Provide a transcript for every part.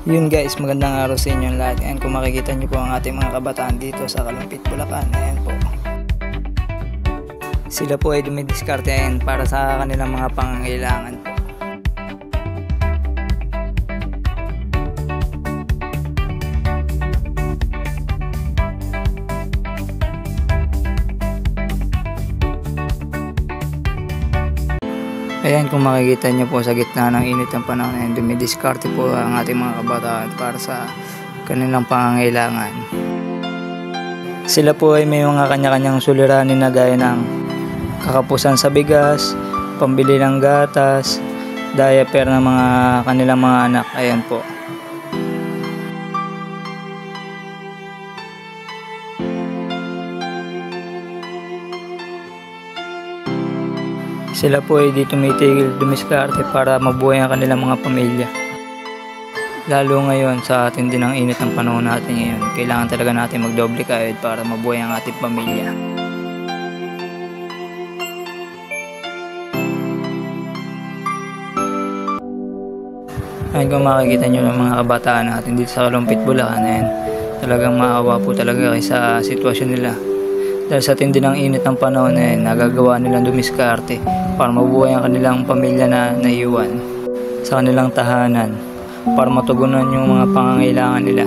Yun guys, magandang araw sa inyong lahat. Ayan, kung makikita nyo po ang ating mga kabataan dito sa Kalumpit, Bulacan. Ayan po. Sila po ay dumidiskarte ayan para sa kanilang mga pangangailangan po. Ayan, kung makikita nyo po sa gitna ng init ng panahon na dumidiskarte po ang ating mga kabataan para sa kanilang pangangailangan. Sila po ay may mga kanya-kanyang suliranin na gaya ng kakapusan sa bigas, pambili ng gatas, diaper ng mga kanilang mga anak. Ayan po. Sila po ay di tumitigil dumiskarte para mabuhay ang kanilang mga pamilya. Lalo ngayon sa tindi ng init ng panahon natin ngayon, kailangan talaga natin magdoble kayod para mabuhay ang ating pamilya. Ayun, kung makikita nyo ng mga kabataan natin dito sa Kalumpit, Bulacan, ayan, talagang maawa po talaga sa sitwasyon nila. Dahil sa tindi ng init ng panahon na yan, nagagawa nilang dumiskarte para mabuhay ang kanilang pamilya na naiwan sa kanilang tahanan para matugunan yung mga pangangailangan nila.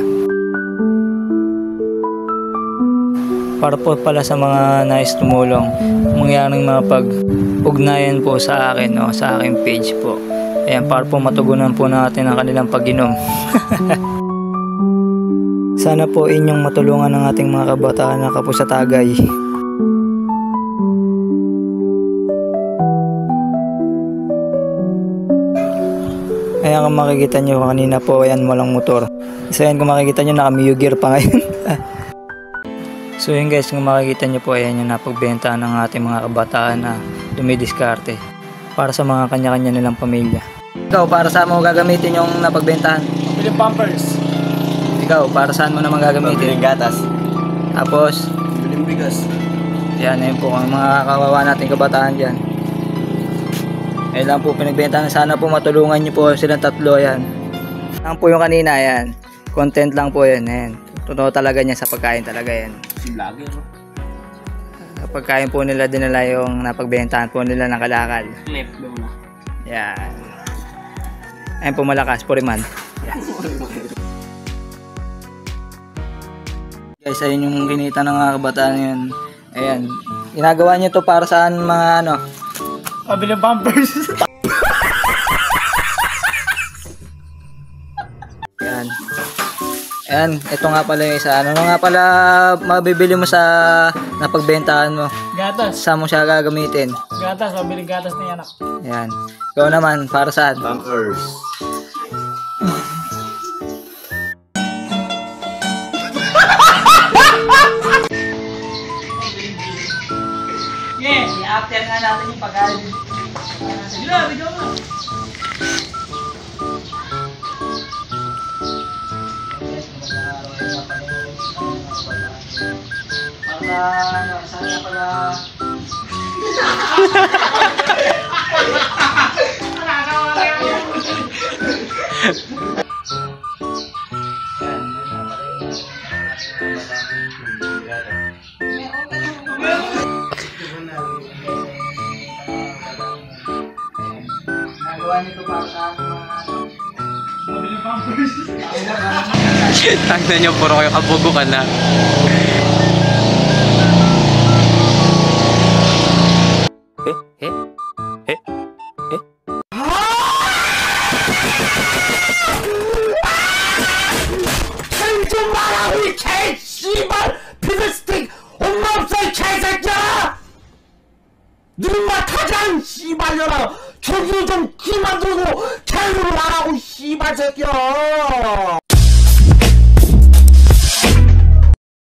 Para po pala sa mga nais tumulong, mangyaring mga pag-ugnayan po sa akin o sa aking page po. Ayan, para po matugunan po natin ang kanilang pag-inom. Sana po inyong matulungan ng ating mga kabataan na kapusatagay. Ayan, kung makikita nyo kanina po, ayan, walang motor. So ayan, kung makikita nyo, naka-Mio gear pa ngayon. So yun guys, kung makikita nyo po, ayan yung napagbenta ng ating mga kabataan na dumidiskarte para sa mga kanya-kanya nilang pamilya. Ikaw, para saan mo gagamitin yung napagbentahan? Biling pampers. Ikaw, para saan mo naman gagamitin? Biling gatas. Tapos? Biling bigas. Yan, ayun po ang mga kawawa nating kabataan dyan. Ayun lang po pinagbentahan. Sana po matulungan nyo po silang tatlo. Yan. Lang po yung kanina. Yan. Content lang po yan. Yan. Totoo talaga niya sa pagkain talaga yan. Si vlogger. Sa pagkain po nila dinala yung napagbentahan po nila ng kalakal. Clip daw na. Yan. Ayun po malakas. Puriman. Yan. Guys, ayun yung kinita ng mga kabataan yun. Ayan. Ginagawa niyo to para saan mga ano? Biling pampers. Ayan. Ayan. Ito nga pala yung isa. Ano nga pala mabibili mo sa napagbentahan mo? Gatas. Saan mo siya gagamitin? Gatas. Mabiling gatas na yan. Ayan. Ikaw naman, para saan? Pampers. Yes, i-after nga natin yung pagkain. Sige lang, bigyan mo. Sana pala... Nagawa nito para sa mga Mabiling pampers. Tangnan nyo, puro kayo kabugo ka na. 좀 마라 우리 개 씨발 피드스틱 엄마 없어 이 개새끼야 눈맛 타장 씨발려라 저기로 좀 그만 두고 개로 말하고 씨발 새끼야